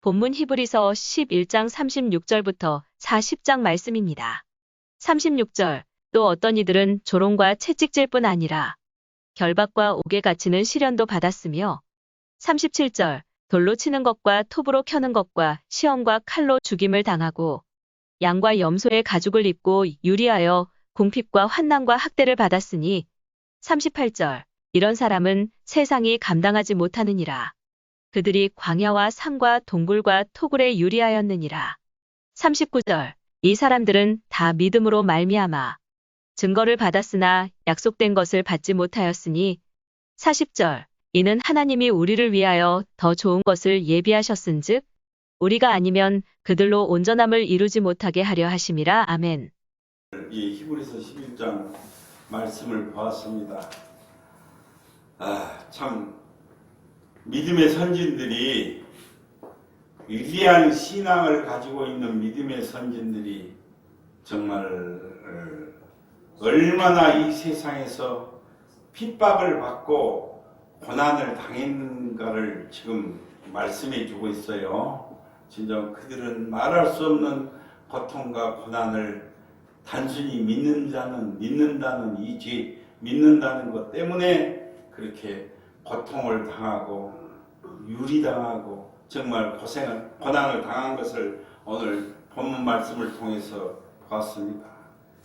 본문 히브리서 11장 36절부터 40장 말씀입니다. 36절, 또 어떤 이들은 조롱과 채찍질 뿐 아니라 결박과 옥에 갇히는 시련도 받았으며 37절, 돌로 치는 것과 톱으로 켜는 것과 시험과 칼로 죽임을 당하고 양과 염소의 가죽을 입고 유리하여 궁핍과 환난과 학대를 받았으니 38절, 이런 사람은 세상이 감당하지 못하느니라. 그들이 광야와 산과 동굴과 토굴에 유리하였느니라. 39절, 이 사람들은 다 믿음으로 말미암아 증거를 받았으나 약속된 것을 받지 못하였으니 40절, 이는 하나님이 우리를 위하여 더 좋은 것을 예비하셨은즉 우리가 아니면 그들로 온전함을 이루지 못하게 하려 하심이라. 아멘. 이 히브리서 11장 말씀을 보았습니다. 참 믿음의 선진들이, 위대한 신앙을 가지고 있는 믿음의 선진들이 정말 얼마나 이 세상에서 핍박을 받고 고난을 당했는가를 지금 말씀해 주고 있어요. 진정 그들은 말할 수 없는 고통과 고난을 단순히 믿는다는 이 죄, 믿는다는 것 때문에 그렇게 고통을 당하고 유리당하고 정말 고난을 당한 것을 오늘 본문 말씀을 통해서 보았습니다.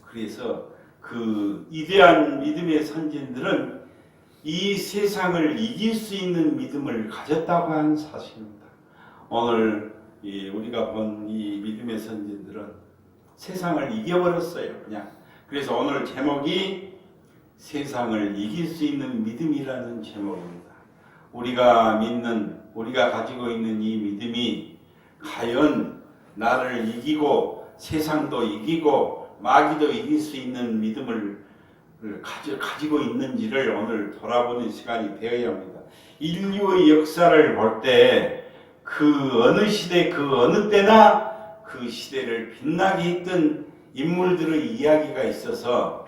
그래서 그 위대한 믿음의 선진들은 이 세상을 이길 수 있는 믿음을 가졌다고 하는 사실입니다. 오늘 우리가 본 이 믿음의 선진들은 세상을 이겨버렸어요. 그냥. 그래서 오늘 제목이 세상을 이길 수 있는 믿음이라는 제목입니다. 우리가 가지고 있는 이 믿음이 과연 나를 이기고 세상도 이기고 마귀도 이길 수 있는 믿음을 가지고 있는지를 오늘 돌아보는 시간이 되어야 합니다. 인류의 역사를 볼 때 그 어느 시대 그 어느 때나 그 시대를 빛나게 했던 인물들의 이야기가 있어서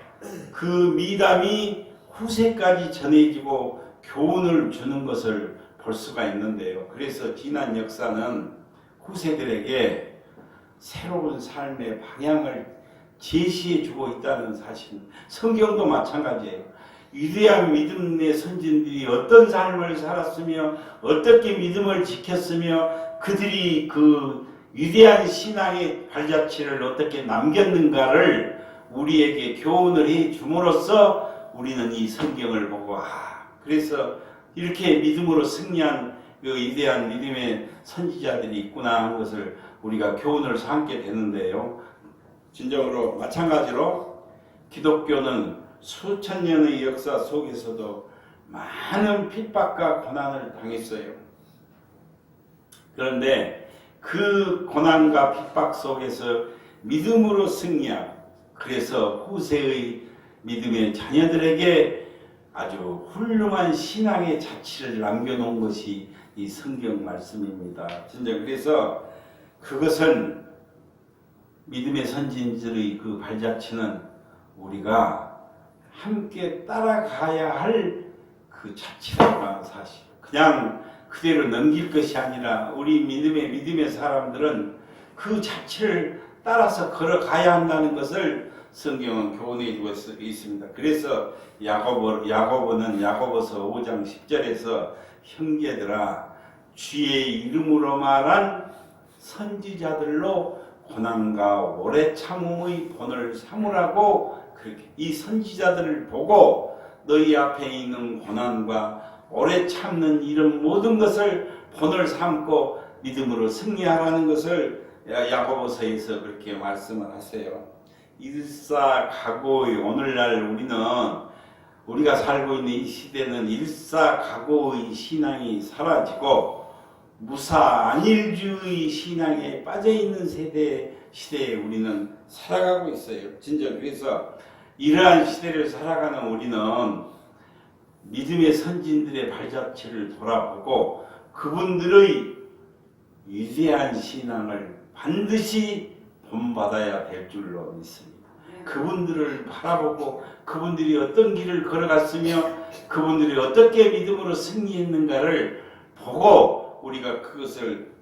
그 미담이 후세까지 전해지고 교훈을 주는 것을 볼 수가 있는데요. 그래서 지난 역사는 후세들에게 새로운 삶의 방향을 제시해 주고 있다는 사실. 성경도 마찬가지예요. 위대한 믿음의 선진들이 어떤 삶을 살았으며 어떻게 믿음을 지켰으며 그들이 그 위대한 신앙의 발자취를 어떻게 남겼는가를 우리에게 교훈을 해 줌으로써 우리는 이 성경을 보고 그래서 이렇게 믿음으로 승리한 그 위대한 믿음의 선지자들이 있구나 하는 것을 우리가 교훈을 삼게 되는데요. 진정으로 마찬가지로 기독교는 수천 년의 역사 속에서도 많은 핍박과 고난을 당했어요. 그런데 그 고난과 핍박 속에서 믿음으로 승리하고 그래서 후세의 믿음의 자녀들에게 아주 훌륭한 신앙의 자취를 남겨놓은 것이 이 성경 말씀입니다. 진짜 그래서 그것은 믿음의 선진들의 그 발자취는 우리가 함께 따라가야 할 그 자취라는 사실. 그냥 그대로 넘길 것이 아니라 우리 믿음의 사람들은 그 자취를 따라서 걸어가야 한다는 것을 성경은 교훈해 주고 있습니다. 그래서 야고보는 야고보서 5장 10절에서 형제들아 주의 이름으로 말한 선지자들로 고난과 오래 참음의 본을 삼으라고 그렇게 이 선지자들을 보고 너희 앞에 있는 고난과 오래 참는 이런 모든 것을 본을 삼고 믿음으로 승리하라는 것을 야고보서에서 그렇게 말씀을 하세요. 일사각오의 오늘날 우리가 살고 있는 이 시대는 일사각오의 신앙이 사라지고 무사 안일주의 신앙에 빠져있는 시대에 우리는 살아가고 있어요. 진짜 그래서 이러한 시대를 살아가는 우리는 믿음의 선진들의 발자취를 돌아보고 그분들의 위대한 신앙을 반드시 본받아야 될 줄로 믿습니다. 그분들을 바라보고 그분들이 어떤 길을 걸어갔으며 그분들이 어떻게 믿음으로 승리했는가를 보고 우리가 그것을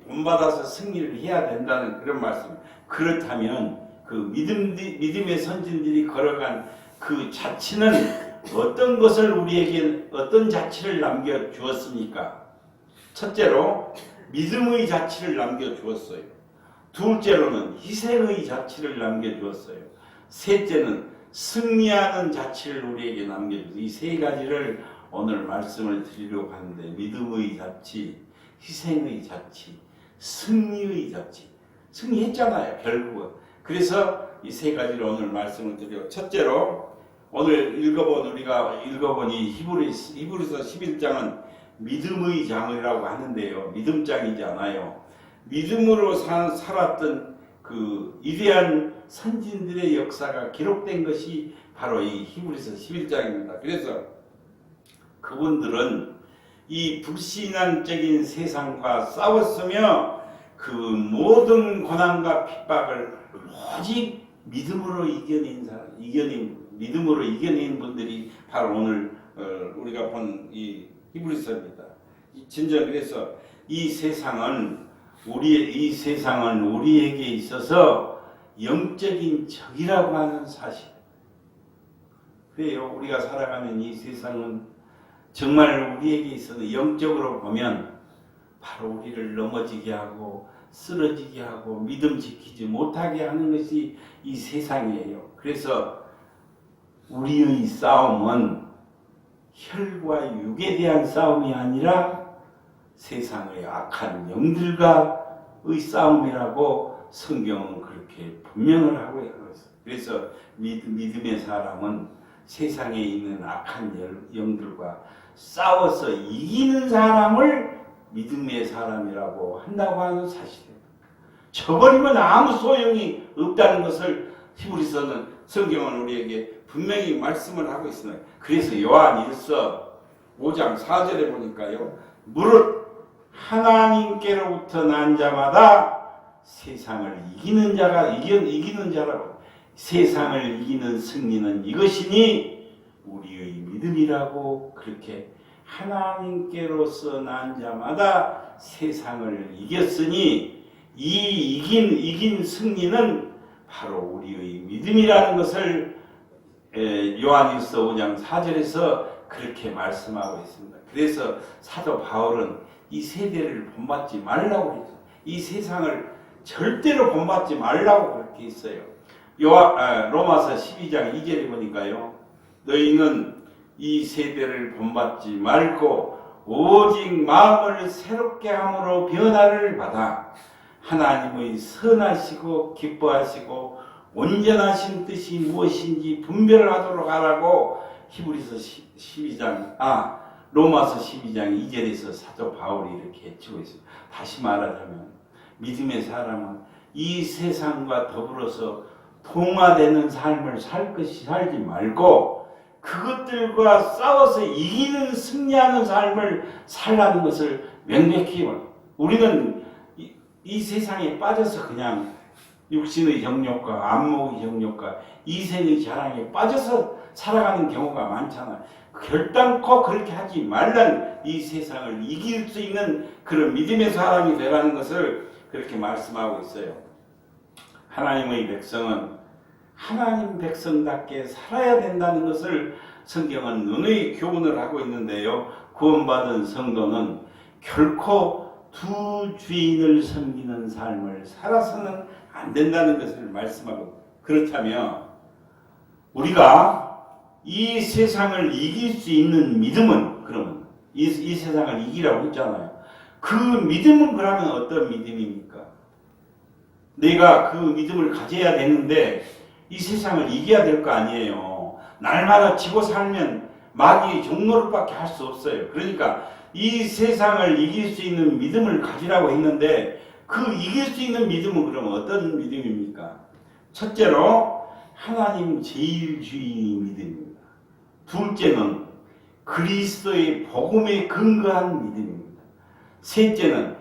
본받아서 승리를 해야 된다는 그런 말씀. 그렇다면 그 믿음의 선진들이 걸어간 그 자치는 어떤 것을 우리에게 어떤 자치를 남겨 주었습니까? 첫째로 믿음의 자치를 남겨 주었어요. 둘째로는 희생의 자치를 남겨 주었어요. 셋째는 승리하는 자치를 우리에게 남겨 주었어요. 이 세 가지를 오늘 말씀을 드리려고 하는데 믿음의 자치, 희생의 자치, 승리의 자치. 승리했잖아요, 결국은. 그래서 이 세 가지를 오늘 말씀을 드려요. 첫째로 오늘 우리가 읽어본 이 히브리서 11장은 믿음의 장이라고 하는데요. 믿음장이지 않아요. 믿음으로 살았던 그 위대한 선진들의 역사가 기록된 것이 바로 이 히브리서 11장입니다. 그래서 그분들은 이 불신앙적인 세상과 싸웠으며 그 모든 고난과 핍박을 오직 믿음으로 믿음으로 이겨낸 분들이 바로 오늘 우리가 본 이 히브리서입니다. 진정 그래서 이 세상은 우리에게 있어서 영적인 적이라고 하는 사실. 왜요? 우리가 살아가는 이 세상은 정말 우리에게 있어서 영적으로 보면 바로 우리를 넘어지게 하고 쓰러지게 하고 믿음 지키지 못하게 하는 것이 이 세상이에요. 그래서 우리의 싸움은 혈과 육에 대한 싸움이 아니라 세상의 악한 영들과의 싸움이라고 성경은 그렇게 분명을 하고 있어요. 그래서 믿음의 사람은 세상에 있는 악한 영들과 싸워서 이기는 사람을 믿음의 사람이라고 한다고 하는 사실이에요. 저버리면 아무 소용이 없다는 것을 히브리서는 성경은 우리에게 분명히 말씀을 하고 있습니다. 그래서 요한 1서 5장 4절에 보니까요. 무릇 하나님께로부터 난 자마다 세상을 이기는 자라고 세상을 이기는 승리는 이것이니 우리의 믿음이라고 그렇게 하나님께로서 난 자마다 세상을 이겼으니 이 이긴 승리는 바로 우리의 믿음이라는 것을 요한일서 5장 4절에서 그렇게 말씀하고 있습니다. 그래서 사도 바울은 이 세대를 본받지 말라고 했죠. 이 세상을 절대로 본받지 말라고 그렇게 했어요. 로마서 12장 2절에 보니까요. 너희는 이 세대를 본받지 말고 오직 마음을 새롭게 함으로 변화를 받아 하나님의 선하시고 기뻐하시고 온전하신 뜻이 무엇인지 분별하도록 하라고 로마서 12장 2절에서 사도 바울이 이렇게 해주고 있습니다. 다시 말하자면 믿음의 사람은 이 세상과 더불어서 통화되는 삶을 살지 말고 그것들과 싸워서 이기는 승리하는 삶을 살라는 것을 명백히 말합니다. 우리는 이 세상에 빠져서 그냥 육신의 정욕과 안목의 정욕과 이생의 자랑에 빠져서 살아가는 경우가 많잖아요. 결단코 그렇게 하지 말란 이 세상을 이길 수 있는 그런 믿음의 사람이 되라는 것을 그렇게 말씀하고 있어요. 하나님의 백성은 하나님 백성답게 살아야 된다는 것을 성경은 은혜의 교훈을 하고 있는데요. 구원받은 성도는 결코 두 주인을 섬기는 삶을 살아서는 안 된다는 것을 말씀하고, 그렇다면 우리가 이 세상을 이길 수 있는 믿음은, 그러면 이 세상을 이기라고 했잖아요. 그 믿음은 그러면 어떤 믿음입니까? 내가 그 믿음을 가져야 되는데 이 세상을 이겨야 될 거 아니에요. 날마다 지고 살면 마귀의 종노릇밖에 할 수 없어요. 그러니까 이 세상을 이길 수 있는 믿음을 가지라고 했는데 그 이길 수 있는 믿음은 그럼 어떤 믿음입니까? 첫째로 하나님 제일주의 믿음입니다. 둘째는 그리스도의 복음에 근거한 믿음입니다. 셋째는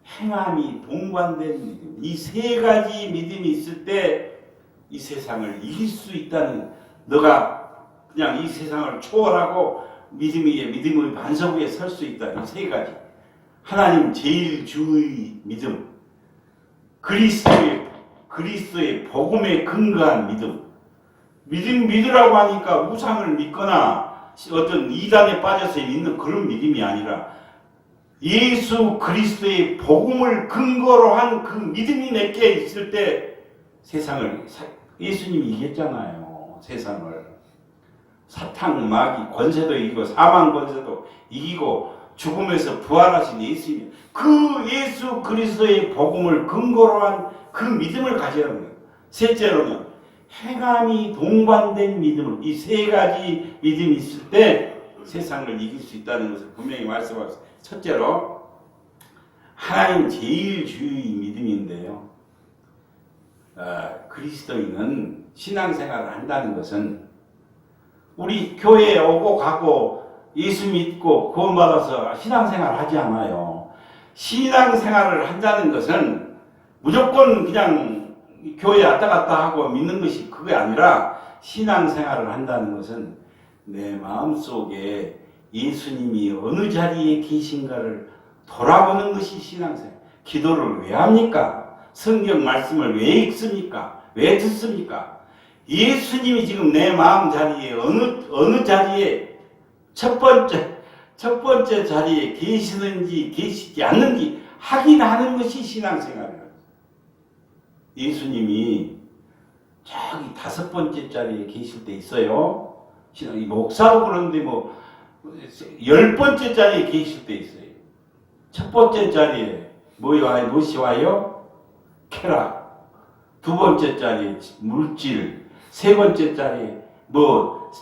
행함이 동반된 믿음. 이 세 가지 믿음이 있을 때 이 세상을 이길 수 있다는, 너가 그냥 이 세상을 초월하고 믿음의 반석 위에 설 수 있다. 이 세 가지. 하나님 제일주의 믿음, 그리스도의 복음에 근거한 믿으라고 하니까 우상을 믿거나 어떤 이단에 빠져서 믿는 그런 믿음이 아니라 예수 그리스도의 복음을 근거로 한 그 믿음이 내게 있을 때 예수님이 이겼잖아요. 세상을. 사탄, 마귀, 권세도 이기고 사망 권세도 이기고 죽음에서 부활하신 예수님, 그 예수 그리스도의 복음을 근거로 한 그 믿음을 가져야 합니다. 셋째로는 행함이 동반된 믿음을, 이 세 가지 믿음이 있을 때 세상을 이길 수 있다는 것을 분명히 말씀하셨습니다. 첫째로 하나님 제일주의 믿음인데요. 그리스도인은 신앙생활을 한다는 것은 우리 교회에 오고 가고 예수 믿고 구원받아서 신앙생활을 하지 않아요. 신앙생활을 한다는 것은 무조건 그냥 교회에 왔다 갔다 하고 믿는 것이 그게 아니라 신앙생활을 한다는 것은 내 마음속에 예수님이 어느 자리에 계신가를 돌아보는 것이 신앙생활. 기도를 왜 합니까? 성경 말씀을 왜 읽습니까? 왜 듣습니까? 예수님이 지금 내 마음 자리에 어느 자리에 첫 번째 자리에 계시는지 계시지 않는지 확인하는 것이 신앙생활이에요. 예수님이 저기 5번째 자리에 계실 때 있어요. 목사도 그런데 10번째 자리에 계실 때 있어요. 첫 번째 자리에 무엇이 와요? 쾌락. 두 번째 자리에 물질. 세 번째 자리에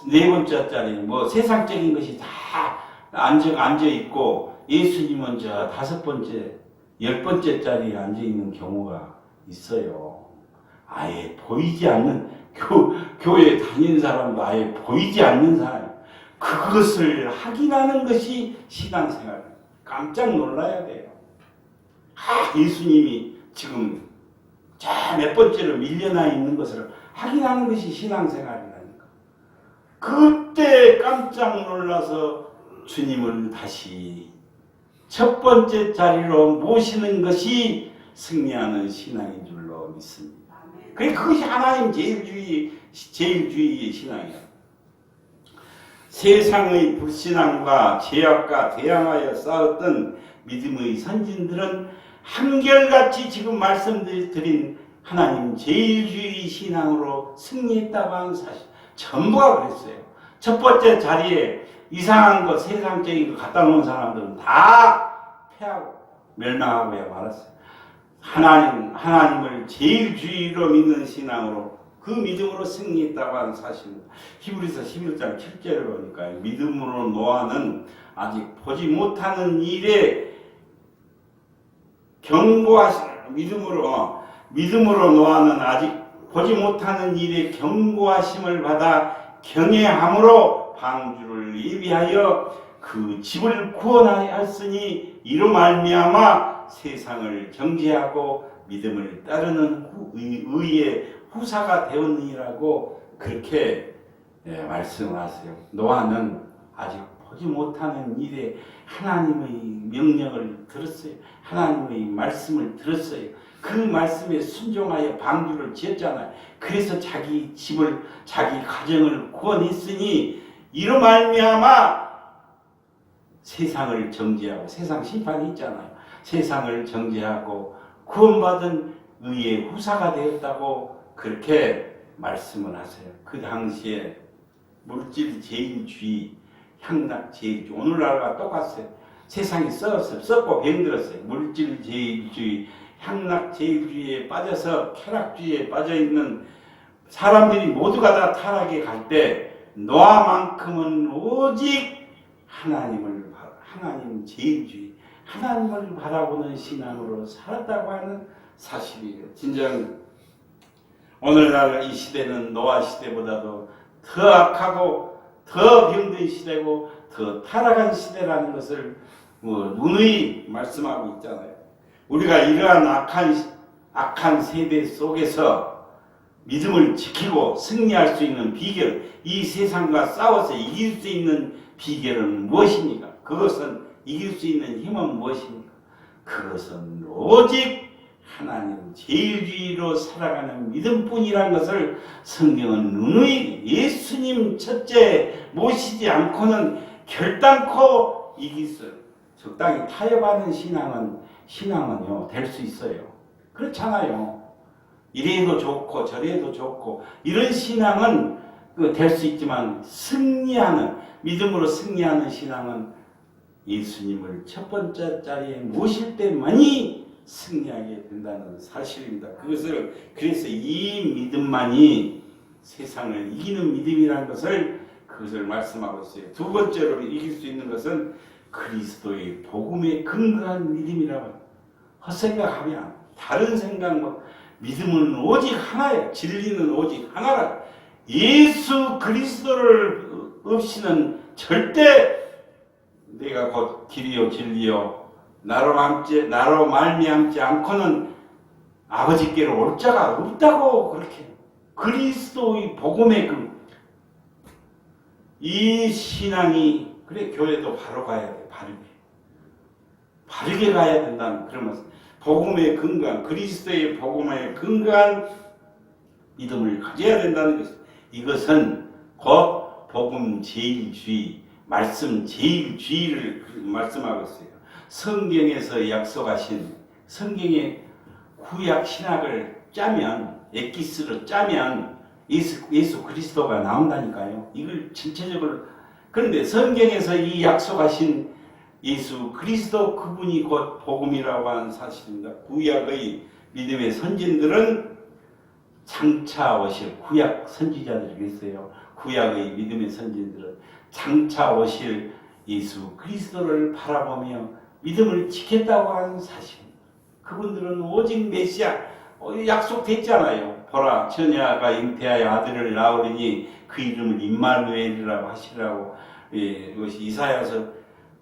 네 번째 자리에 세상적인 것이 다 앉아 있고 예수님은 저 5번째, 10번째 자리에 앉아 있는 경우가 있어요. 아예 보이지 않는 교회 다니는 사람도 아예 보이지 않는 사람. 그것을 확인하는 것이 신앙생활. 깜짝 놀라야 돼요. 예수님이 지금 저 몇 번째로 밀려나 있는 것을 확인하는 것이 신앙생활이라니까. 그때 깜짝 놀라서 주님을 다시 첫 번째 자리로 모시는 것이 승리하는 신앙인 줄로 믿습니다. 그것이 하나님 제일주의의 신앙이에요. 세상의 불신앙과 죄악과 대항하여 싸웠던 믿음의 선진들은 한결같이 지금 말씀드린 하나님 제일주의 신앙으로 승리했다고 하는 사실 전부가 그랬어요. 첫 번째 자리에 이상한 것, 세상적인 것 갖다 놓은 사람들은 다 패하고 멸망하고 말았어요. 하나님을 제일주의로 믿는 신앙으로 그 믿음으로 승리했다고 하는 사실입니다. 히브리서 11장 7절을 보니까 믿음으로 노아는 아직 보지 못하는 일에 믿음으로 노아는 아직 보지 못하는 일에 경고하심을 받아 경외함으로 방주를 예비하여 그 집을 구원하였으니 이로 말미암아 세상을 정죄하고 믿음을 따르는 의의 후사가 되었느니라고 그렇게 말씀하세요. 노아는 아직 보지 못하는 일에 하나님의 명령을 들었어요. 하나님의 말씀을 들었어요. 그 말씀에 순종하여 방주를 지었잖아요. 그래서 자기 집을, 자기 가정을 구원했으니 이로 말미암아 세상을 정죄하고, 세상 심판이 있잖아요. 세상을 정죄하고 구원받은 의의 후사가 되었다고 그렇게 말씀을 하세요. 그 당시에 물질 제일주의, 향락 제일주의, 오늘날과 똑같아요. 세상이 썩고 병들었어요. 물질 제일주의, 향락 제일주의에 빠져서 쾌락주의에 빠져있는 사람들이 모두가 다 타락에 갈 때 노아만큼은 오직 하나님 제일주의, 하나님을 바라보는 신앙으로 살았다고 하는 사실이에요. 진정 오늘날 이 시대는 노아 시대보다도 더 악하고 더 병든 시대고 더 타락한 시대라는 것을 누누이 말씀하고 있잖아요. 우리가 이러한 악한 세대 속에서 믿음을 지키고 승리할 수 있는 비결, 이 세상과 싸워서 이길 수 있는 비결은 무엇입니까? 그것은 이길 수 있는 힘은 무엇입니까? 그것은 오직 하나님 제일주의로 살아가는 믿음뿐이라는 것을 성경은 누누이 예수님 첫째 모시지 않고는 결단코 이길 수, 적당히 타협하는 신앙은요 될 수 있어요. 그렇잖아요. 이래도 좋고 저래도 좋고 이런 신앙은 될 수 있지만 승리하는 믿음으로 승리하는 신앙은 예수님을 첫 번째 자리에 모실 때만이 승리하게 된다는 사실입니다. 그래서 이 믿음만이 세상을 이기는 믿음이라는 그것을 말씀하고 있어요. 두 번째로 이길 수 있는 것은 그리스도의 복음에 근거한 믿음이라고 해요. 헛생각하면 다른 생각 믿음은 오직 하나예요. 진리는 오직 하나라. 예수 그리스도를 없이는 절대 내가 곧 길이요 진리요 나로 말미암지 않고는 아버지께로 올 자가 없다고 그렇게 그리스도의 복음의 이 신앙이 그래 교회도 바로 가야 돼. 바르게 가야 된다는 그런 말씀. 복음에 근거한 그리스도의 복음에 근거한 믿음을 가져야 된다는 것. 이것은 곧 복음 제일주의, 말씀 제일주의를 말씀하고 있어요. 성경에서 약속하신 성경의 구약 신학을 짜면 엑기스로 짜면 예수 그리스도가 나온다니까요. 이걸 전체적으로 그런데 성경에서 이 약속하신 예수 그리스도 그분이 곧 복음이라고 하는 사실입니다. 구약의 믿음의 선진들은 장차 오실 구약 선지자들이 있어요. 구약의 믿음의 선진들은 장차 오실 예수 그리스도를 바라보며 믿음을 지켰다고 하는 사실입니다. 그분들은 오직 메시아 약속됐잖아요. 보라 처녀가 잉태하여 아들을 낳으리니 그 이름을 임마누엘이라고 하시라고 이것이 이사야서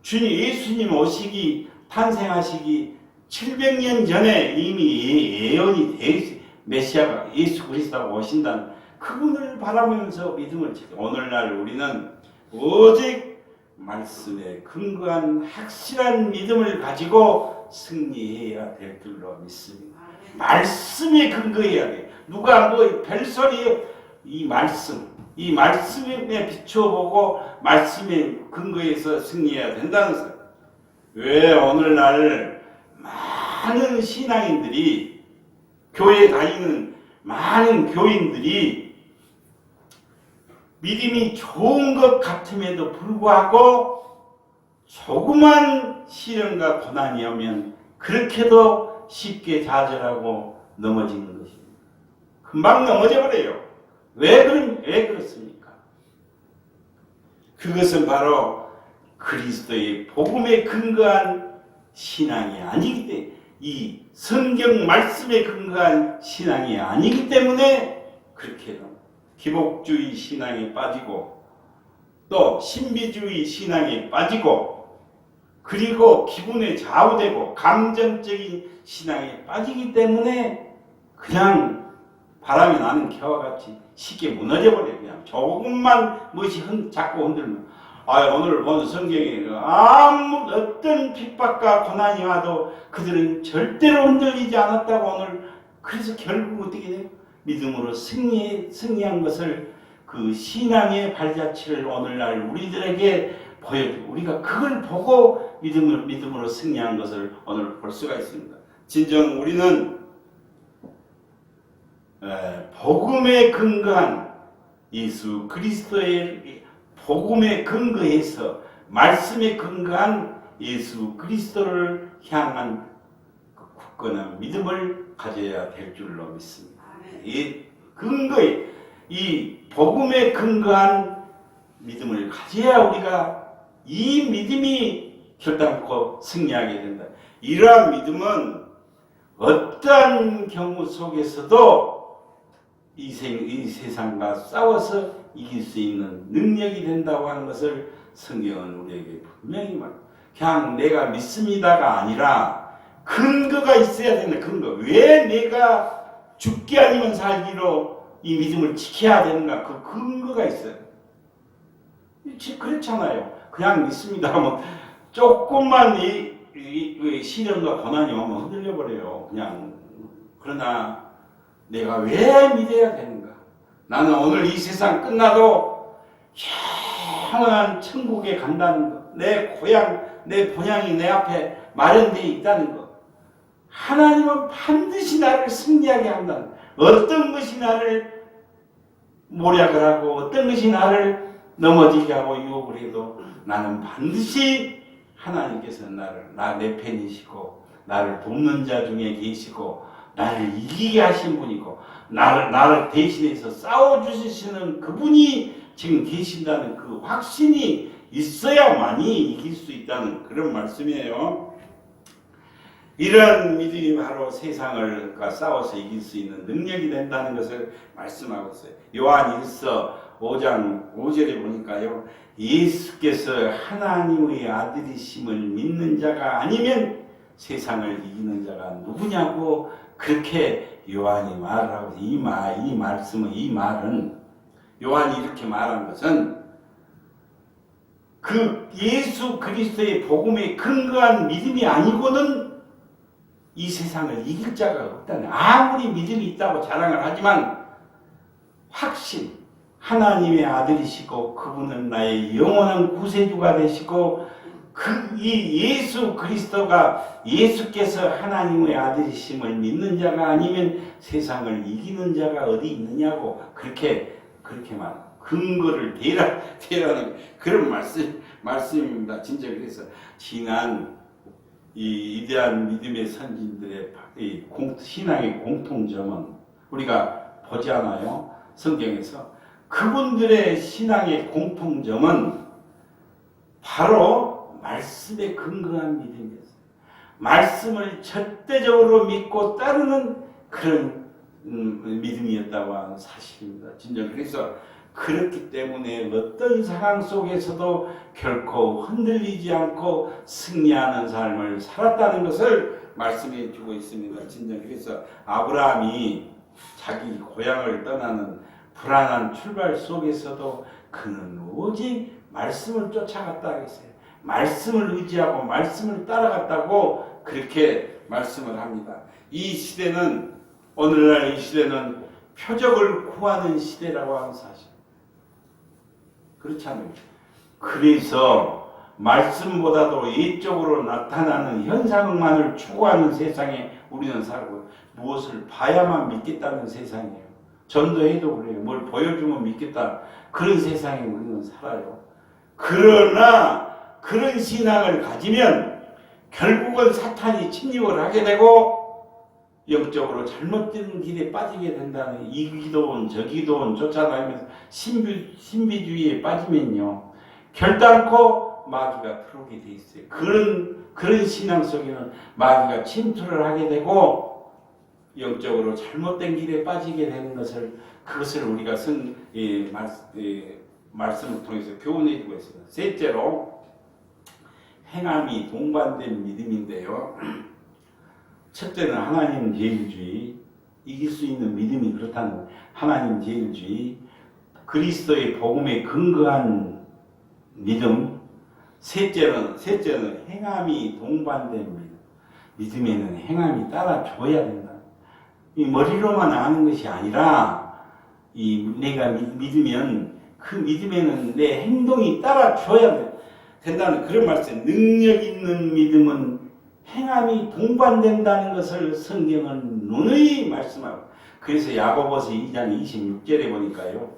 주님 예수님 오시기 탄생하시기 700년 전에 이미 예언이 되어 있어요. 메시아가 예수 그리스도가 오신다는 그분을 바라보면서 믿음을 지켜. 오늘날 우리는 오직 말씀에 근거한 확실한 믿음을 가지고 승리해야 될 줄로 믿습니다. 말씀에 근거해야 돼. 누가 별소리에 이 말씀에 비춰보고 말씀에 근거해서 승리해야 된다는 것. 왜 오늘날 많은 신앙인들이 교회에 다니는 많은 교인들이 믿음이 좋은 것 같음에도 불구하고 조그만 시련과 고난이 오면 그렇게도 쉽게 좌절하고 넘어지는 것입니다. 금방 넘어져 버려요. 왜 그렇습니까? 그것은 바로 그리스도의 복음에 근거한 신앙이 아니기 때문에 이 성경 말씀에 근거한 신앙이 아니기 때문에 그렇게 기복주의 신앙에 빠지고 또 신비주의 신앙에 빠지고 그리고 기분에 좌우되고 감정적인 신앙에 빠지기 때문에 그냥 바람이 나는 겨와 같이 쉽게 무너져버려요. 그냥 조금만 무엇이 자꾸 흔들면 오늘 본 성경에 아무 어떤 핍박과 고난이 와도 그들은 절대로 흔들리지 않았다고 오늘 그래서 결국 어떻게 돼요? 믿음으로 승리한 것을 그 신앙의 발자취를 오늘날 우리들에게 보여주고 우리가 그걸 보고 믿음으로 승리한 것을 오늘 볼 수가 있습니다. 진정 우리는 복음에 근거한 예수 그리스도의 복음에 근거해서 말씀에 근거한 예수 그리스도를 향한 굳건한 믿음을 가져야 될 줄로 믿습니다. 이 복음에 근거한 믿음을 가져야 우리가 이 믿음이 결단코 승리하게 된다. 이러한 믿음은 어떠한 경우 속에서도 이 세상과 싸워서 이길 수 있는 능력이 된다고 하는 것을 성경은 우리에게 분명히 말합니다. 그냥 내가 믿습니다가 아니라 근거가 있어야 되는 근거. 왜 내가 죽기 아니면 살기로 이 믿음을 지켜야 되는가? 그 근거가 있어요. 그렇잖아요. 그냥 믿습니다 하면 조금만 이 시련과 고난이 오면 흔들려 버려요. 그냥. 그러나 내가 왜 믿어야 되는가? 나는 오늘 이 세상 끝나도 영원한 천국에 간다는 것, 내 고향, 내 본향이 내 앞에 마련되어 있다는 것, 하나님은 반드시 나를 승리하게 한다는 것, 어떤 것이 나를 모략을 하고 어떤 것이 나를 넘어지게 하고 유혹을 해도 나는 반드시 하나님께서 내 편이시고 나를 돕는 자 중에 계시고 나를 이기게 하신 분이고 나를 대신해서 싸워주시는 그분이 지금 계신다는 그 확신이 있어야만이 이길 수 있다는 그런 말씀이에요. 이런 믿음이 바로 세상을 싸워서 이길 수 있는 능력이 된다는 것을 말씀하고 있어요. 요한 1서 5장 5절에 보니까요. 예수께서 하나님의 아들이심을 믿는 자가 아니면 세상을 이기는 자가 누구냐고 그렇게 요한이 말을 하고 이 말은 요한이 이렇게 말한 것은 그 예수 그리스도의 복음에 근거한 믿음이 아니고는 이 세상을 이길 자가 없다는, 아무리 믿음이 있다고 자랑을 하지만 확신, 하나님의 아들이시고 그분은 나의 영원한 구세주가 되시고 이 예수 그리스도가 예수께서 하나님의 아들이심을 믿는 자가 아니면 세상을 이기는 자가 어디 있느냐고 그렇게 말 근거를 대라는 그런 말씀입니다. 진짜 그래서 지난 이 위대한 믿음의 선진들의 신앙의 공통점은 우리가 보지 않아요? 성경에서 그분들의 신앙의 공통점은 바로 말씀에 근거한 믿음이었어요. 말씀을 절대적으로 믿고 따르는 그런 믿음이었다고 하는 사실입니다. 진짜 그래서 그렇기 때문에 어떤 상황 속에서도 결코 흔들리지 않고 승리하는 삶을 살았다는 것을 말씀해 주고 있습니다. 진짜 그래서 아브라함이 자기 고향을 떠나는 불안한 출발 속에서도 그는 오직 말씀을 쫓아갔다 하겠어요. 말씀을 의지하고 말씀을 따라갔다고 그렇게 말씀을 합니다. 이 시대는 오늘날 이 시대는 표적을 구하는 시대라고 하는 사실. 그렇지 않아요. 그래서 말씀보다도 이쪽으로 나타나는 현상만을 추구하는 세상에 우리는 살고 무엇을 봐야만 믿겠다는 세상이에요. 전도해도 그래요. 뭘 보여주면 믿겠다. 그런 세상에 우리는 살아요. 그러나 그런 신앙을 가지면 결국은 사탄이 침입을 하게 되고 영적으로 잘못된 길에 빠지게 된다는, 이 기도원 저 기도원 쫓아다니면서 신비주의에 빠지면요 결단코 마귀가 들어오게 돼 있어요. 그런 신앙 속에는 마귀가 침투를 하게 되고 영적으로 잘못된 길에 빠지게 되는 그것을 우리가 말씀을 통해서 교훈해 주고 있습니다. 셋째로 행함이 동반된 믿음인데요. 첫째는 하나님 제일주의, 이길 수 있는 믿음이 그렇다는 하나님 제일주의, 그리스도의 복음에 근거한 믿음. 셋째는 행함이 동반된 믿음. 믿음에는 행함이 따라줘야 된다. 이 머리로만 아는 것이 아니라 내가 믿으면 그 믿음에는 내 행동이 따라줘야 된다는 그런 말씀. 능력 있는 믿음은 행함이 동반된다는 것을 성경은 누누이 말씀하고, 그래서 야고보서 2장 26절에 보니까요,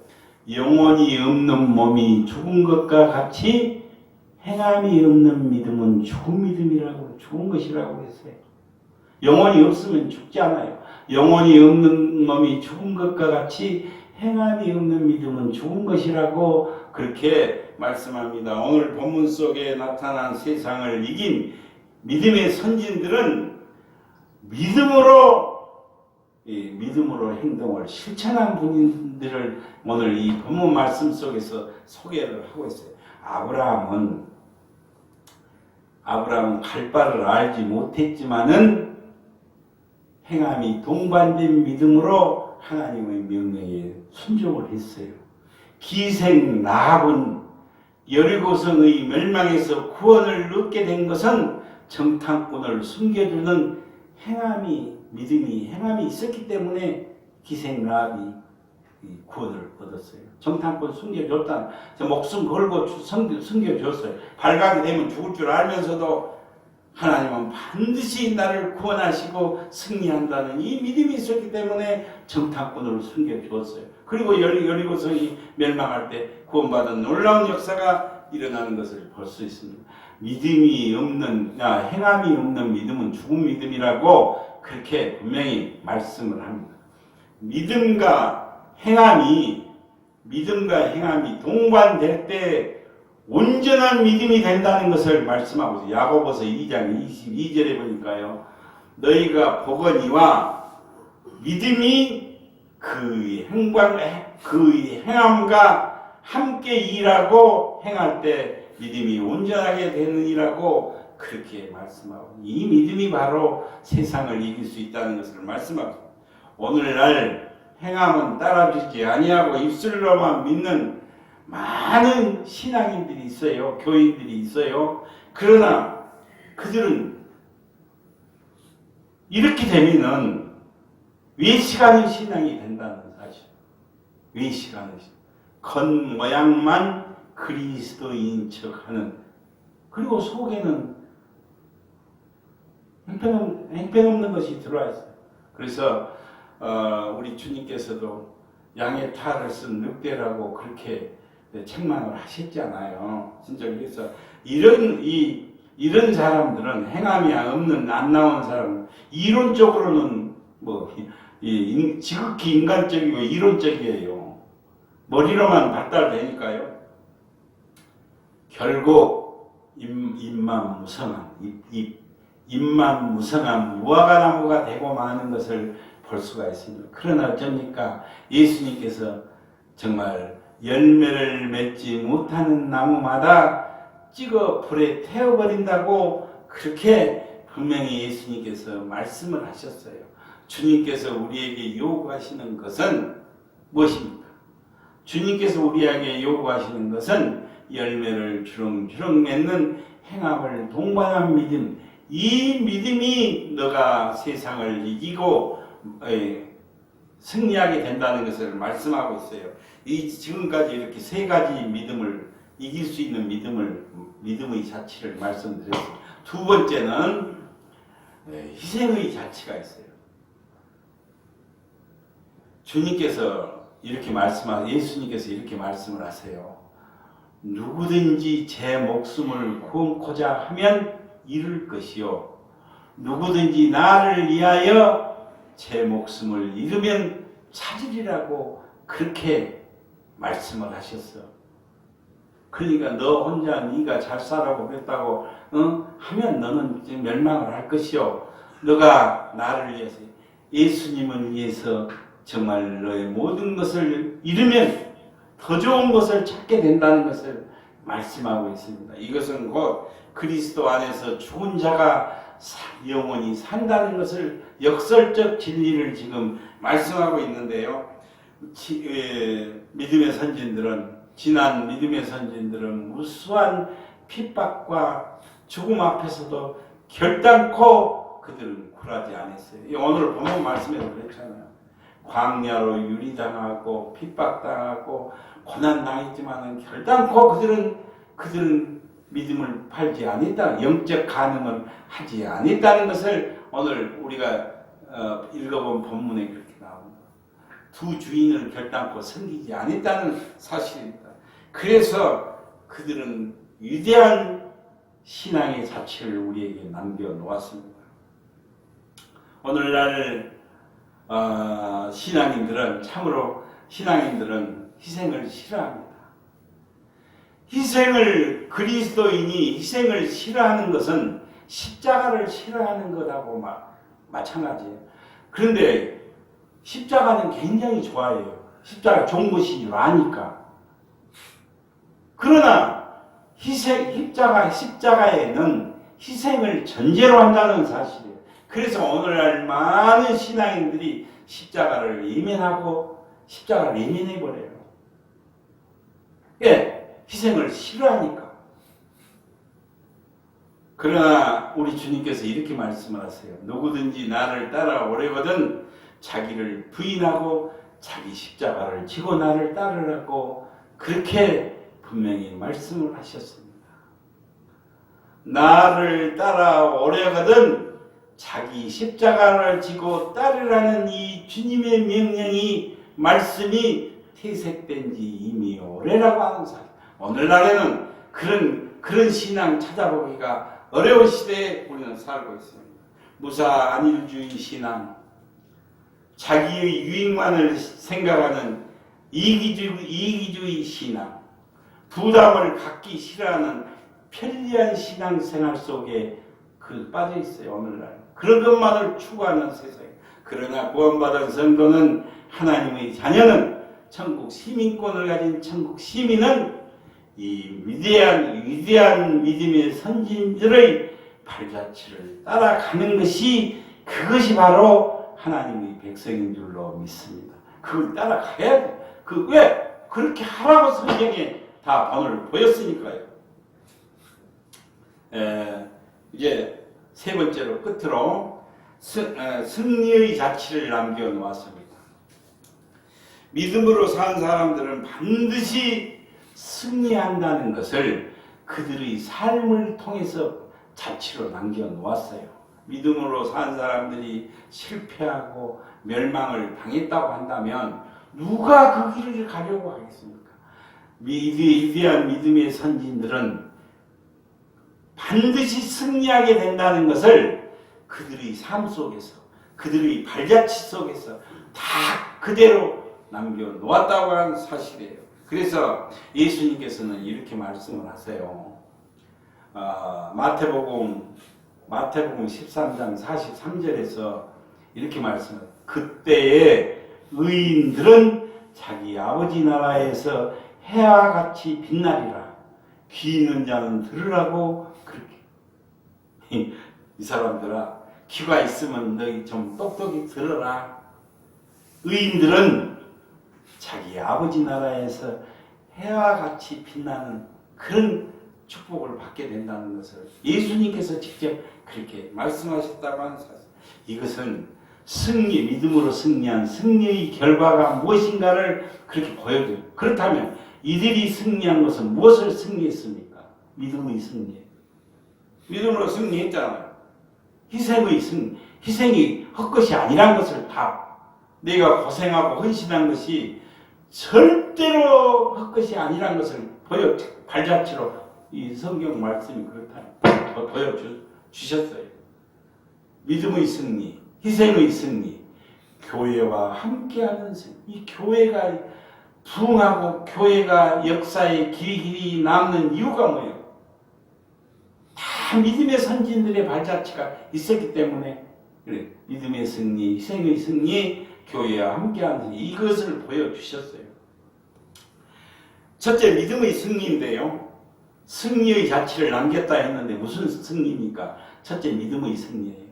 영혼이 없는 몸이 죽은 것과 같이 행함이 없는 믿음은 죽은 것이라고 했어요. 영혼이 없으면 죽지 않아요. 영혼이 없는 몸이 죽은 것과 같이 행함이 없는 믿음은 죽은 것이라고 그렇게 말씀합니다. 오늘 본문 속에 나타난 세상을 이긴 믿음의 선진들은 믿음으로 행동을 실천한 분들을 오늘 이 본문 말씀 속에서 소개를 하고 있어요. 아브라함은 갈 바를 알지 못했지만은 행함이 동반된 믿음으로 하나님의 명령에 순종을 했어요. 기생 라합은 여리고성의 멸망에서 구원을 얻게 된 것은 정탐꾼을 숨겨주는 믿음이 행함이 있었기 때문에 기생 라합이 구원을 얻었어요. 정탐꾼 숨겨줬다. 목숨 걸고 숨겨줬어요. 발각이 되면 죽을 줄 알면서도 하나님은 반드시 나를 구원하시고 승리한다는 이 믿음이 있었기 때문에 정탐꾼을 숨겨주었어요. 그리고 여리고성이 멸망할 때 구원받은 놀라운 역사가 일어나는 것을 볼 수 있습니다. 행함이 없는 믿음은 죽은 믿음이라고 그렇게 분명히 말씀을 합니다. 믿음과 행함이 동반될 때 온전한 믿음이 된다는 것을 말씀하고 있어요. 야고보서 2장 22절에 보니까요. 너희가 보거니와 믿음이 그의 행함과 함께 일하고 행할 때 믿음이 온전하게 되느니라고 그렇게 말씀하고, 이 믿음이 바로 세상을 이길 수 있다는 것을 말씀하고, 오늘날 행함은 따라주지 아니하고 입술로만 믿는 많은 신앙인들이 있어요. 교인들이 있어요. 그러나 그들은 이렇게 되면은 외식하는 신앙이 된다는 사실. 외식하는 신앙. 겉모양만 그리스도인 척하는, 그리고 속에는 형편없는 것이 들어와 있어요. 그래서 우리 주님께서도 양의 탈을 쓴 늑대라고 그렇게 책망을 하셨잖아요. 진짜. 그래서 이런 사람들은 행함이 없는 안 나온 사람, 이론적으로는 지극히 인간적이고 이론적이에요. 머리로만 발달되니까요. 결국 입만 무성한 무화과 나무가 되고 마는 것을 볼 수가 있습니다. 그러나 어쩝니까? 예수님께서 정말 열매를 맺지 못하는 나무마다 찍어 불에 태워버린다고 그렇게 분명히 예수님께서 말씀을 하셨어요. 주님께서 우리에게 요구하시는 것은 무엇입니까? 주님께서 우리에게 요구하시는 것은 열매를 주렁주렁 맺는 행함을 동반한 믿음, 이 믿음이 너가 세상을 이기고 승리하게 된다는 것을 말씀하고 있어요. 지금까지 이렇게 세 가지 믿음을 이길 수 있는 믿음의 자치를 말씀드렸습니다. 두 번째는 희생의 자치가 있어요. 예수님께서 이렇게 말씀을 하세요. 누구든지 제 목숨을 구원코자 하면 잃을 것이요, 누구든지 나를 위하여 제 목숨을 잃으면 찾으리라고 그렇게 말씀을 하셨어. 그러니까 너 혼자 네가 잘 살아고 그랬다고 하면 너는 멸망을 할 것이요, 너가 나를 위해서, 예수님을 위해서 정말 너의 모든 것을 잃으면 더 좋은 것을 찾게 된다는 것을 말씀하고 있습니다. 이것은 곧 그리스도 안에서 죽은 자가 영원히 산다는 것을, 역설적 진리를 지금 말씀하고 있는데요. 지난 믿음의 선진들은 무수한 핍박과 죽음 앞에서도 결단코 그들은 굴하지 않았어요. 오늘 본문 말씀에도 그랬잖아요. 광야로 유리당하고 핍박당하고 고난당했지만 결단코 그들은 믿음을 팔지 않았다, 영적 간음을 하지 않았다는 것을 오늘 우리가 읽어본 본문에 그렇게 나옵니다. 두 주인을 결단코 섬기지 않았다는 사실입니다. 그래서 그들은 위대한 신앙의 자체를 우리에게 남겨놓았습니다. 오늘날 신앙인들은 희생을 싫어합니다. 그리스도인이 희생을 싫어하는 것은 십자가를 싫어하는 것하고 마찬가지예요. 그런데 십자가는 굉장히 좋아해요. 십자가 좋은 것이 아니까. 그러나 십자가에는 희생을 전제로 한다는 사실이에요. 그래서 오늘날 많은 신앙인들이 십자가를 예면해버려요. 희생을 싫어하니까. 그러나 우리 주님께서 이렇게 말씀을 하세요. 누구든지 나를 따라오려거든 자기를 부인하고 자기 십자가를 지고 나를 따르라고 그렇게 분명히 말씀을 하셨습니다. 나를 따라오려거든 자기 십자가를 지고 따르라는 이 주님의 명령이 말씀이 퇴색된 지 이미 오래라고 하는 사실. 오늘날에는 그런 신앙 찾아보기가 어려운 시대에 우리는 살고 있습니다. 무사 안일주의 신앙, 자기의 유익만을 생각하는 이기주의 신앙, 부담을 갖기 싫어하는 편리한 신앙생활 속에 빠져 있어요. 오늘날 그런 것만을 추구하는 세상. 그러나 구원받은 성도는 하나님의 자녀는 천국 시민권을 가진 천국 시민은 이 위대한 믿음의 선진들의 발자취를 따라가는 것이 그것이 바로 하나님의 백성인 줄로 믿습니다. 그걸 따라가야 돼요. 왜? 그렇게 하라고 성경에 다 오늘 보였으니까요. 이제 세 번째로 끝으로 승리의 자취를 남겨놓았습니다. 믿음으로 산 사람들은 반드시 승리한다는 것을 그들의 삶을 통해서 자취로 남겨놓았어요. 믿음으로 산 사람들이 실패하고 멸망을 당했다고 한다면 누가 그 길을 가려고 하겠습니까? 위대한 믿음의 선진들은 반드시 승리하게 된다는 것을 그들의 삶 속에서 그들의 발자취 속에서 다 그대로 남겨놓았다고 하는 사실이에요. 그래서 예수님께서는 이렇게 말씀을 하세요. 마태복음 13장 43절에서 이렇게 말씀해요. 그때에 의인들은 자기 아버지 나라에서 해와 같이 빛나리라. 귀 있는 자는 들으라고 그렇게. 이 사람들아, 귀가 있으면 너희 좀 똑똑히 들어라. 의인들은 자기 아버지 나라에서 해와 같이 빛나는 그런 축복을 받게 된다는 것을 예수님께서 직접 그렇게 말씀하셨다고 하는 사실. 이것은 믿음으로 승리한 승리의 결과가 무엇인가를 그렇게 보여줘요. 그렇다면 이들이 승리한 것은 무엇을 승리했습니까? 믿음의 승리. 믿음으로 승리했잖아요. 희생이 헛것이 아니란 것을 내가 고생하고 헌신한 것이 절대로 헛것이 아니란 것을 발자취로 이 성경 말씀이 그렇다 보여주셨어요. 믿음의 승리, 희생의 승리, 교회와 함께하는 승리. 이 교회가 부흥하고 교회가 역사에 길이 남는 이유가 뭐예요? 다 믿음의 선진들의 발자취가 있었기 때문에 그래, 믿음의 승리, 희생의 승리, 교회와 함께하는 승리, 이것을 보여주셨어요. 첫째, 믿음의 승리인데요. 승리의 자취를 남겼다 했는데 무슨 승리입니까? 첫째, 믿음의 승리예요.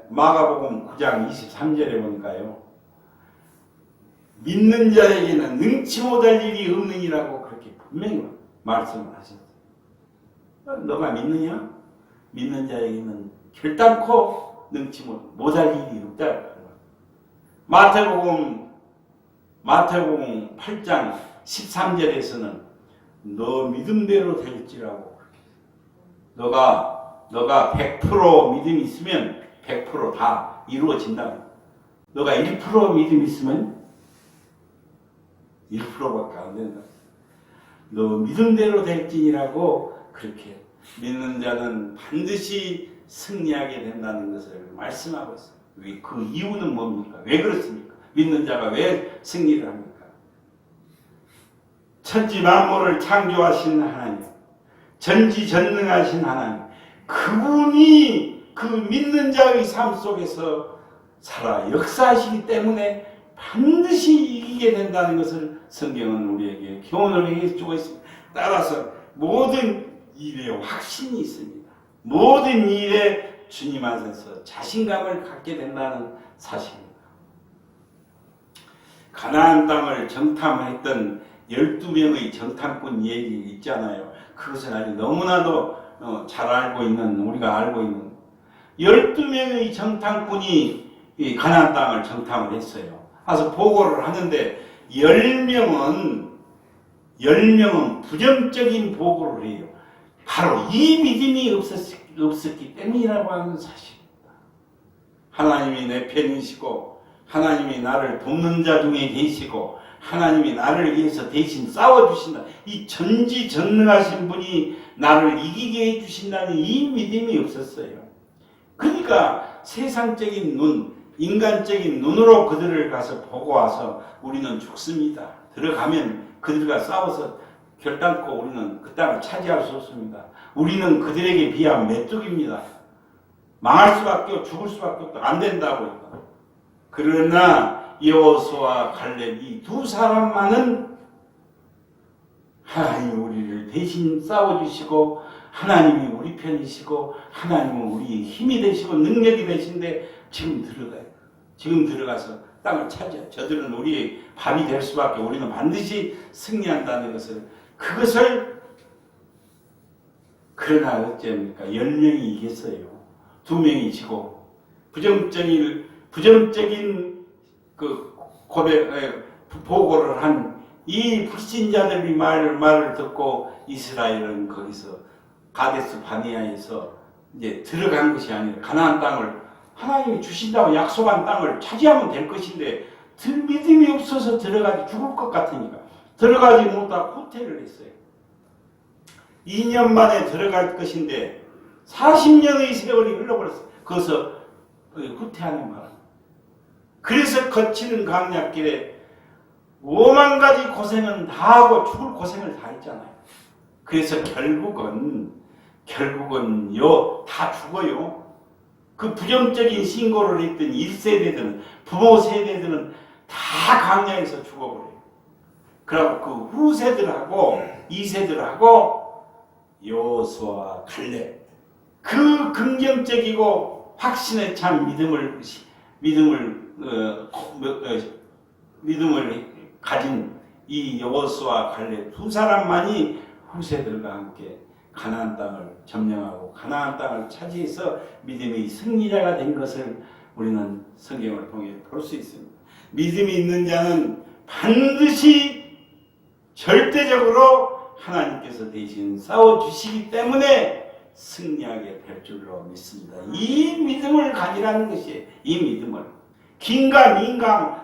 마가복음 9장 23절에 보니까요. 믿는 자에게는 능치 못할 일이 없느니라고 그렇게 분명히 말씀을 하셨어요. 너가 믿느냐? 믿는 자에게는 결단코 능치 못할 일이 없다. 마태복음 8장 13절에서는 너 믿음대로 될지라고. 너가 100% 믿음이 있으면 100% 다 이루어진다고. 너가 1% 믿음이 있으면 1%밖에 안 된다. 너 믿음대로 될지니라고 그렇게 믿는 자는 반드시 승리하게 된다는 것을 말씀하고 있어요. 그 이유는 뭡니까? 왜 그렇습니까? 믿는 자가 왜 승리를 합니까? 천지 만물을 창조하신 하나님, 전지전능하신 하나님, 그분이 그 믿는 자의 삶 속에서 살아 역사하시기 때문에 반드시 이기게 된다는 것을 성경은 우리에게 교훈을 해주고 있습니다. 따라서 모든 일에 확신이 있습니다. 모든 일에 주님 안에서 자신감을 갖게 된다는 사실입니다. 가나안 땅을 정탐했던 12명의 정탐꾼 얘기 있잖아요. 그것은 아주 너무나도 잘 알고 있는, 우리가 알고 있는 12명의 정탐꾼이 이 가나안 땅을 정탐을 했어요. 그래서 보고를 하는데 10명은 부정적인 보고를 해요. 바로 이 믿음이 없었기 때문이라고 하는 사실입니다. 하나님이 내 편이시고 하나님이 나를 돕는 자 중에 계시고 하나님이 나를 위해서 대신 싸워주신다. 이 전지전능하신 분이 나를 이기게 해주신다는 이 믿음이 없었어요. 그러니까 세상적인 눈, 인간적인 눈으로 그들을 가서 보고 와서 우리는 죽습니다. 들어가면 그들과 싸워서 결단코 우리는 그 땅을 차지할 수 없습니다. 우리는 그들에게 비하면 메뚜기입니다. 망할 수밖에 없고 죽을 수밖에 없고 안 된다고. 그러나 여호수아와 갈렙 이 두 사람만은 하나님이 우리를 대신 싸워주시고 하나님이 우리 편이시고 하나님은 우리의 힘이 되시고 능력이 되신데 지금 들어가요. 지금 들어가서 땅을 차지해요. 저들은 우리의 밥이 될 수밖에 우리는 반드시 승리한다는 그것을 그러나 어째입니까? 10명이 이겼어요. 2명이 지고 부정적인 그 보고를 한 이 불신자들의 말을 듣고 이스라엘은 거기서 가데스 바네아에서 이제 들어간 것이 아니라 가나안 땅을 하나님이 주신다고 약속한 땅을 차지하면 될 것인데 믿음이 없어서 들어가지 죽을 것 같으니까 들어가지 못하고 후퇴를 했어요. 2년 만에 들어갈 것인데 40년의 세월이 흘러버렸어요. 거기서 후퇴하는 바람. 그래서 거치는 강약길에 5만 가지 고생은 다 하고 죽을 고생을 다 했잖아요. 그래서 결국은 다 죽어요. 그 부정적인 신고를 했던 1세대들은 부모 세대들은 다 강야에서 죽어버려요. 그리고 그 후세들하고 2세들하고 여호수아와 갈렙 그 긍정적이고 확신에 찬 믿음을 가진 이 여호수아와 갈렙 두 사람만이 후세들과 함께 가나안 땅을 점령하고 가나안 땅을 차지해서 믿음의 승리자가 된 것을 우리는 성경을 통해 볼 수 있습니다. 믿음이 있는 자는 반드시 절대적으로 하나님께서 대신 싸워주시기 때문에 승리하게 될 줄로 믿습니다. 이 믿음을 가지라는 것이에요. 이 믿음을. 긴가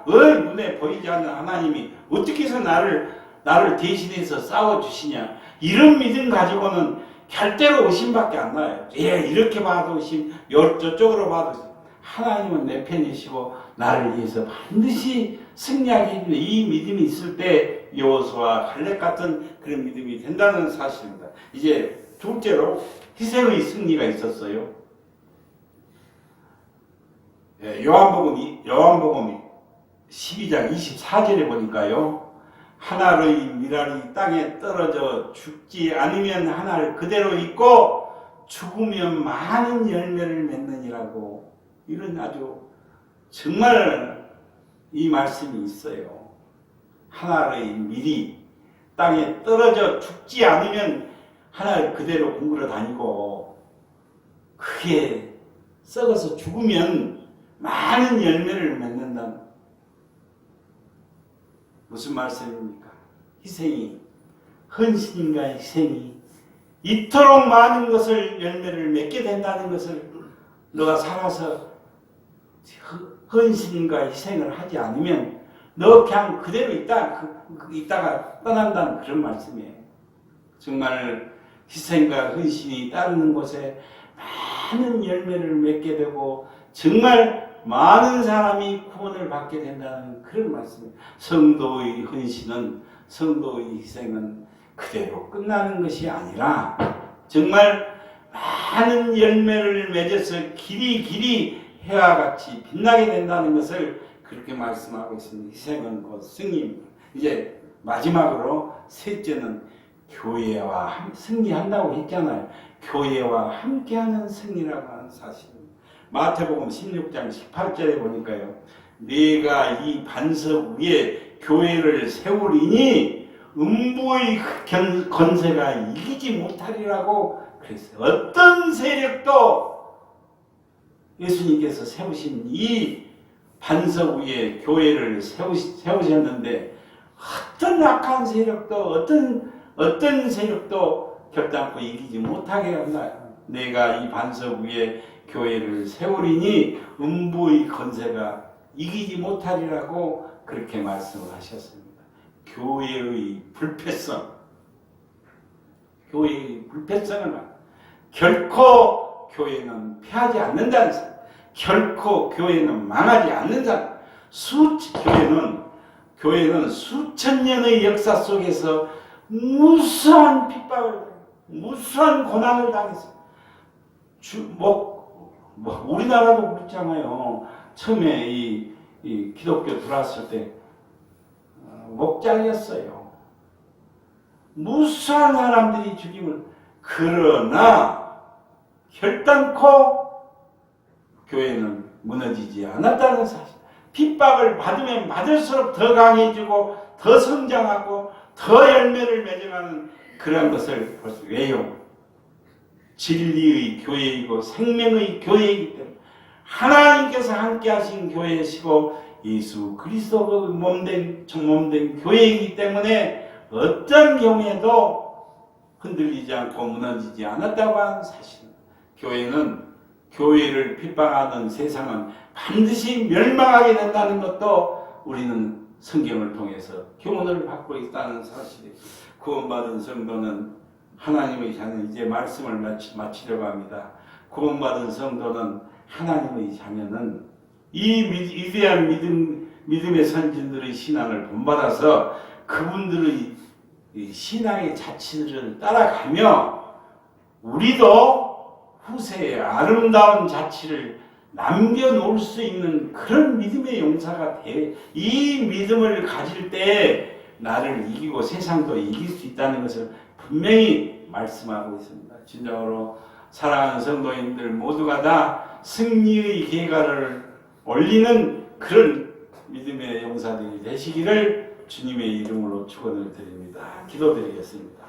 눈에 보이지 않는 하나님이 어떻게 해서 나를 대신해서 싸워주시냐. 이런 믿음 가지고는 절대로 의심밖에 안 나요. 이렇게 봐도 의심, 저쪽으로 봐도 의심. 하나님은 내 편이시고 나를 위해서 반드시 승리하게 해주는 이 믿음이 있을 때 여호수아와 갈렙 같은 그런 믿음이 된다는 사실입니다. 이제 둘째로 희생의 승리가 있었어요. 요한복음 12장 24절에 보니까요. 하나의 밀알이 땅에 떨어져 죽지 않으면 하나를 그대로 있고 죽으면 많은 열매를 맺느니라고 이런 아주 정말 이 말씀이 있어요. 하나의 밀이 땅에 떨어져 죽지 않으면 하나를 그대로 둥그러 다니고 그게 썩어서 죽으면 많은 열매를 맺는다는 무슨 말씀입니까? 희생이 헌신인가 희생이 이토록 많은 것을 열매를 맺게 된다는 것을 너가 살아서 헌신인가 희생을 하지 않으면 너 그냥 그대로 있다가 떠난다는 그런 말씀이에요. 정말 희생과 헌신이 따르는 곳에 많은 열매를 맺게 되고 정말 많은 사람이 구원을 받게 된다는 그런 말씀입니다. 성도의 헌신은 성도의 희생은 그대로 끝나는 것이 아니라 정말 많은 열매를 맺어서 길이 해와 같이 빛나게 된다는 것을 그렇게 말씀하고 있습니다. 희생은 곧 승리입니다. 이제 마지막으로 셋째는 교회와 승리한다고 했잖아요. 교회와 함께하는 승리라고 하는 사실입니다. 마태복음 16장 18절에 보니까요. 네가 이 반석 위에 교회를 세우리니 음부의 건세가 이기지 못하리라고 그래서 어떤 세력도 예수님께서 세우신 이 반석 위에 교회를 세우셨는데 어떤 악한 세력도 어떤 세력도 결단코 이기지 못하게 한다. 내가 이 반석 위에 교회를 세우리니 음부의 건세가 이기지 못하리라고 그렇게 말씀을 하셨습니다. 교회의 불패성을 결코 교회는 패하지 않는다는 사람, 결코 교회는 망하지 않는다. 교회는 수천 년의 역사 속에서 무수한 핍박을, 무수한 고난을 당했어요. 우리나라도 그렇잖아요. 처음에 이 기독교 들어왔을 때 목 잘렸어요. 무수한 사람들이 죽임을. 그러나 결단코 교회는 무너지지 않았다는 사실. 핍박을 받으면 받을수록 더 강해지고 더 성장하고 더 열매를 맺어가는 그런 것을 볼 수. 왜요? 진리의 교회이고 생명의 교회이기 때문에 하나님께서 함께 하신 교회이시고 예수 그리스도가 몸된 교회이기 때문에 어떤 경우에도 흔들리지 않고 무너지지 않았다고 하는 사실. 교회를 핍박하는 세상은 반드시 멸망하게 된다는 것도 우리는 성경을 통해서 교훈을 받고 있다는 사실이에요. 구원받은 성도는 하나님의 자녀, 이제 말씀을 마치려고 합니다. 구원받은 성도는 하나님의 자녀는 이 위대한 믿음의 선진들의 신앙을 본받아서 그분들의 신앙의 자취를 따라가며 우리도 후세에 아름다운 자취를 남겨놓을 수 있는 그런 믿음의 용사가 돼. 이 믿음을 가질 때 나를 이기고 세상도 이길 수 있다는 것을 분명히 말씀하고 있습니다. 진정으로 사랑하는 성도인들 모두가 다 승리의 계가를 올리는 그런 믿음의 용사들이 되시기를 주님의 이름으로 축원을 드립니다. 기도드리겠습니다.